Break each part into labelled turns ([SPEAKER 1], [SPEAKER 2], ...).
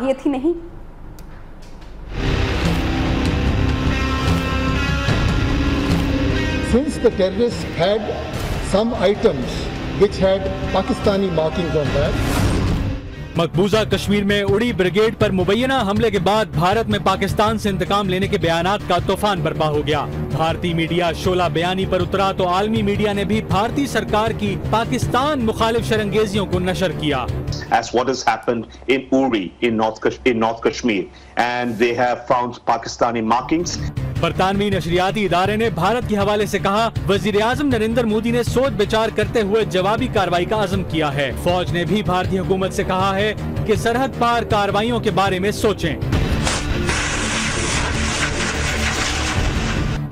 [SPEAKER 1] ये थी नहीं।
[SPEAKER 2] Since the terrorists had some items which had Pakistani markings on that.
[SPEAKER 3] मकबूजा Kashmir में उड़ी ब्रिगेड पर मुबैना हमले के बाद भारत में पाकिस्तान से इंतकाम लेने के बयानात का तूफान बर्पा हो गया। भारतीय मीडिया शोला बयानी पर उतरा तो आलमी मीडिया ने भी भारतीय सरकार की पाकिस्तान मुखालिफ शरंगेजियों को नशर किया।
[SPEAKER 4] As what has happened in Uri in North Kashmir, and they have found Pakistani markings.
[SPEAKER 3] बरतानवी नशरियाती इदारे ने भारत के हवाले से कहा, वजीर आजम नरेंद्र मोदी ने सोच विचार करते हुए जवाबी कार्रवाई का अज़्म किया है। फौज ने भी भारतीय हुकूमत से कहा है कि सरहद पार कार्रवाइयों के बारे में सोचें।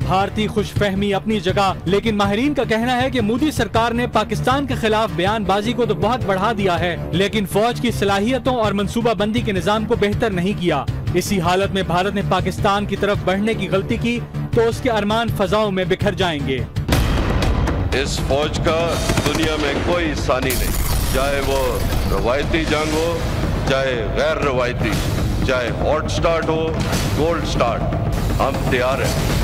[SPEAKER 3] भारतीय खुशफहमी अपनी जगह, लेकिन माहिरीन का कहना है कि मोदी सरकार ने पाकिस्तान के खिलाफ बयानबाजी को तो बहुत बढ़ा दिया है, लेकिन फौज की सलाहियतों और मंसूबाबंदी के निजाम को बेहतर नहीं किया। इसी हालत में भारत ने पाकिस्तान की तरफ बढ़ने की गलती की तो उसके अरमान फजाओं में बिखर जाएंगे।
[SPEAKER 5] इस फौज का दुनिया में कोई सानी नहीं, चाहे वो रवायती जंग हो, चाहे गैर रवायती, चाहे हॉट स्टार्ट हो, कोल्ड स्टार्ट, हम तैयार हैं।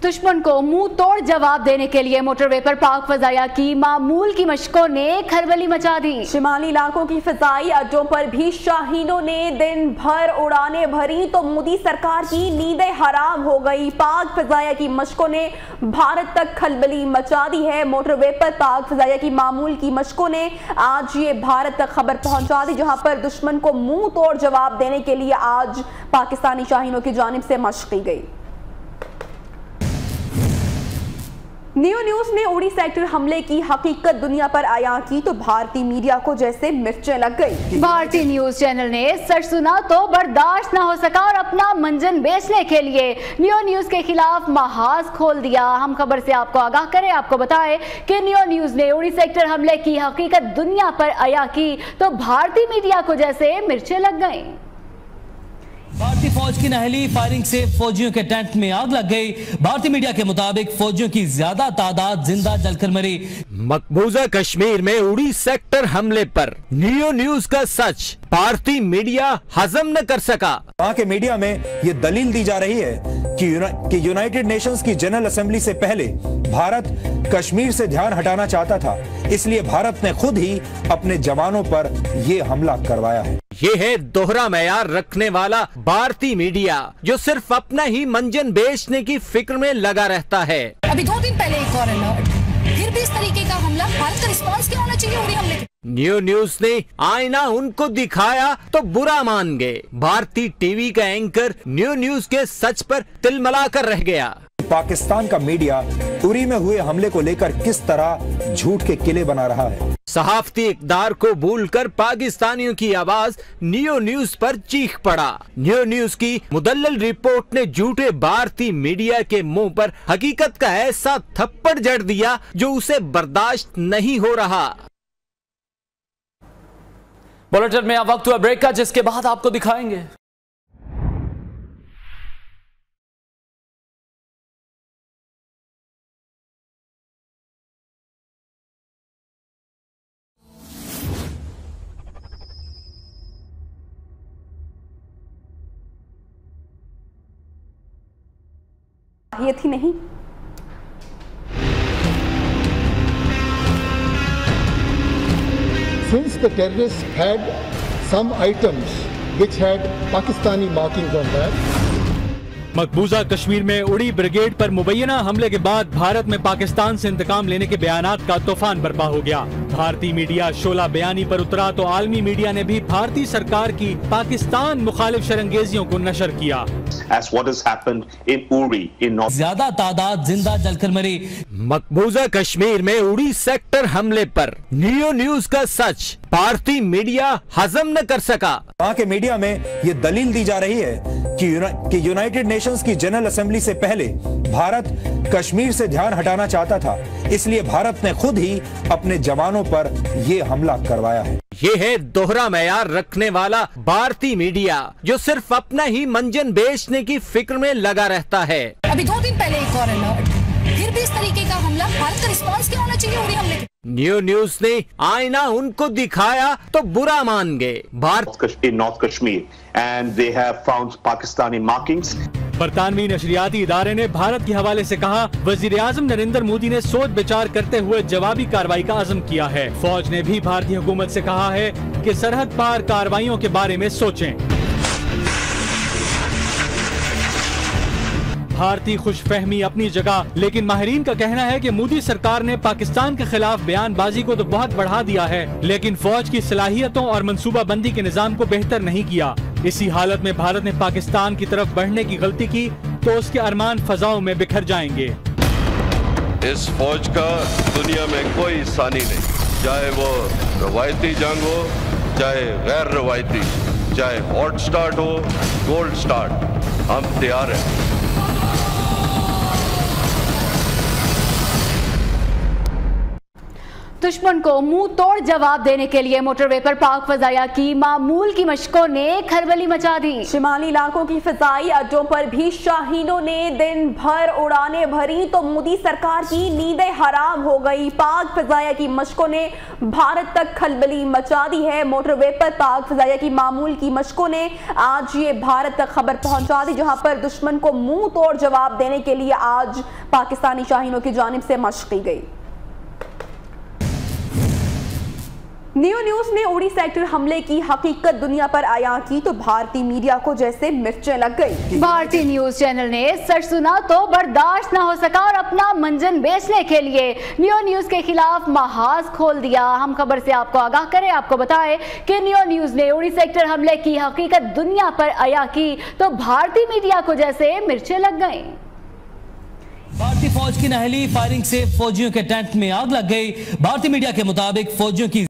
[SPEAKER 1] दुश्मन को मुंह तोड़ जवाब देने के लिए मोटरवे पर पाक फजाया की मामूल की मशकों ने खलबली मचा दी। शिमाली इलाकों की फजाई अड्डों पर भी शाहीनों ने दिन भर उड़ानें भरी तो मोदी सरकार की नींदें हराम हो गई। पाक फजाया की मशकों ने भारत तक खलबली मचा दी है। मोटरवे पर पाक फजाया की मामूल की मशकों ने आज ये भारत तक खबर पहुंचा दी, जहां पर दुश्मन को मुंह तोड़ जवाब देने के लिए आज पाकिस्तानी शाहीनों की जानिब से मशक की गई। न्यू न्यूज ने उड़ी सेक्टर हमले की हकीकत दुनिया पर आया की तो भारतीय मीडिया को जैसे मिर्चें लग गई। भारतीय न्यूज चैनल ने सच सुना तो बर्दाश्त न हो सका और अपना मंजन बेचने के लिए न्यू न्यूज के खिलाफ महाज खोल दिया। हम खबर से आपको आगाह करें, आपको बताएं कि न्यू न्यूज ने उड़ी सेक्टर हमले की हकीकत दुनिया पर आया की तो भारतीय मीडिया को जैसे मिर्चें लग गई।
[SPEAKER 6] भारतीय फौज की नहली फायरिंग से फौजियों के टेंट में आग लग गई। भारतीय मीडिया के मुताबिक फौजियों की ज्यादा तादाद जिंदा जलकर मरी।
[SPEAKER 7] मकबूजा कश्मीर में उड़ी सेक्टर हमले पर न्यू न्यूज का सच भारतीय मीडिया हजम न कर सका।
[SPEAKER 8] वहाँ के मीडिया में ये दलील दी जा रही है कि यूनाइटेड नेशंस की जनरल असेंबली से पहले भारत कश्मीर से ध्यान हटाना चाहता था, इसलिए भारत ने खुद ही अपने जवानों पर यह हमला करवाया है।
[SPEAKER 7] ये है दोहरा मैयार रखने वाला भारतीय मीडिया जो सिर्फ अपना ही मंजन बेचने की फिक्र में लगा रहता है।
[SPEAKER 9] अभी 2 दिन पहले एक और अलर्ट, फिर भी इस तरीके का हमला, भारत का रिस्पांस क्या होना चाहिए उड़ी हमले?
[SPEAKER 7] न्यू न्यूज ने आईना उनको दिखाया तो बुरा मान गए। भारतीय टीवी का एंकर न्यू न्यूज के सच पर तिलमिला कर रह गया।
[SPEAKER 8] पाकिस्तान का मीडिया उरी में हुए हमले को लेकर किस तरह झूठ के किले बना रहा है।
[SPEAKER 7] सहाफती इक़्तिदार को भूलकर पाकिस्तानियों की आवाज न्यू न्यूज पर चीख पड़ा। न्यू न्यूज की मुदल्लल रिपोर्ट ने झूठे भारतीय मीडिया के मुंह पर हकीकत का ऐसा थप्पड़ जड़ दिया जो उसे बर्दाश्त नहीं हो रहा।
[SPEAKER 6] बुलेटिन में अब वक्त हुआ ब्रेक का, जिसके बाद आपको दिखाएंगे
[SPEAKER 1] ये थी नहीं।
[SPEAKER 2] Since the terrorists had some items which had Pakistani markings on that.
[SPEAKER 3] मकबूजा Kashmir में उड़ी ब्रिगेड पर मुबैना हमले के बाद भारत में पाकिस्तान से इंतकाम लेने के बयानात का तूफान बर्पा हो गया। भारतीय मीडिया शोला बयानी पर उतरा तो आलमी मीडिया ने भी भारतीय सरकार की पाकिस्तान मुखालिफ शरंगेजियों को नशर किया।
[SPEAKER 4] As what has happened in Uri in North.
[SPEAKER 6] ज्यादा तादाद जिंदा जलकर मरी।
[SPEAKER 7] मकबूजा कश्मीर में उड़ी सेक्टर हमले पर न्यू न्यूज का सच भारतीय मीडिया हजम न कर सका।
[SPEAKER 8] वहाँ के मीडिया में ये दलील दी जा रही है कि यूनाइटेड नेशंस की जनरल असेंबली से पहले भारत कश्मीर से ध्यान हटाना चाहता था, इसलिए भारत ने खुद ही अपने जवानों पर यह हमला करवाया है।
[SPEAKER 7] ये है दोहरा मैयार रखने वाला भारतीय मीडिया जो सिर्फ अपना ही मंजन बेचने की फिक्र में लगा रहता है।
[SPEAKER 9] अभी 2 दिन पहले एक और अलर्ट, फिर फिर भी इस तरीके का हमला, भारत का रिस्पॉन्स क्या होना चाहिए उरी हमले?
[SPEAKER 7] न्यू न्यूज ने आईना उनको दिखाया तो बुरा मान गए। Bharat
[SPEAKER 4] in North Kashmir, and they have found Pakistani markings.
[SPEAKER 3] बरतानवी नशरियाती इदारे ने भारत के हवाले से कहा, वजीर आजम नरेंद्र मोदी ने सोच विचार करते हुए जवाबी कार्रवाई का अज़्म किया है। फौज ने भी भारतीय हुकूमत से कहा है कि सरहद पार कार्रवाइयों के बारे में सोचें। भारतीय खुशफहमी अपनी जगह, लेकिन माहिरीन का कहना है कि मोदी सरकार ने पाकिस्तान के खिलाफ बयानबाजी को तो बहुत बढ़ा दिया है, लेकिन फौज की सलाहियतों और मंसूबाबंदी के निजाम को बेहतर नहीं किया। इसी हालत में भारत ने पाकिस्तान की तरफ बढ़ने की गलती की तो उसके अरमान फजाओं में बिखर जाएंगे।
[SPEAKER 5] इस फौज का दुनिया में कोई सानी नहीं, चाहे वो रवायती जंग हो, चाहे गैर रवायती, चाहे हॉट स्टार्ट हो, कोल्ड स्टार्ट, हम तैयार हैं।
[SPEAKER 1] दुश्मन को मुंह तोड़ जवाब देने के लिए मोटरवे पर पाक फजाया की मामूल की मशकों ने खलबली मचा दी। शिमाली इलाकों की फिजाई अड्डों पर भी शाहीनों ने दिन भर उड़ानें भरी तो मोदी सरकार की नींदें हराम हो गई। पाक फजाया की मशकों ने भारत तक खलबली मचा दी है। मोटरवे पर पाक फजाया की मामूल की मशकों ने आज ये भारत तक खबर पहुंचा दी, जहां पर दुश्मन को मुंह तोड़ जवाब देने के लिए आज पाकिस्तानी शाहीनों की जानिब से मशक की गई। न्यू न्यूज ने उड़ी सेक्टर हमले की हकीकत दुनिया पर आया की तो भारतीय मीडिया को जैसे मिर्चें लग गई। भारतीय न्यूज चैनल ने सच सुना तो बर्दाश्त न हो सका और अपना मंजन बेचने के लिए न्यू न्यूज के खिलाफ महाज खोल दिया। हम खबर से आपको आगाह करें, आपको बताएं कि न्यू न्यूज ने उड़ी सेक्टर हमले की हकीकत दुनिया पर आया की तो भारतीय मीडिया को जैसे मिर्चें लग गई।
[SPEAKER 6] भारतीय फौज की नहली फायरिंग से फौजियों के टेंट में आग लग गई। भारतीय मीडिया के मुताबिक फौजियों की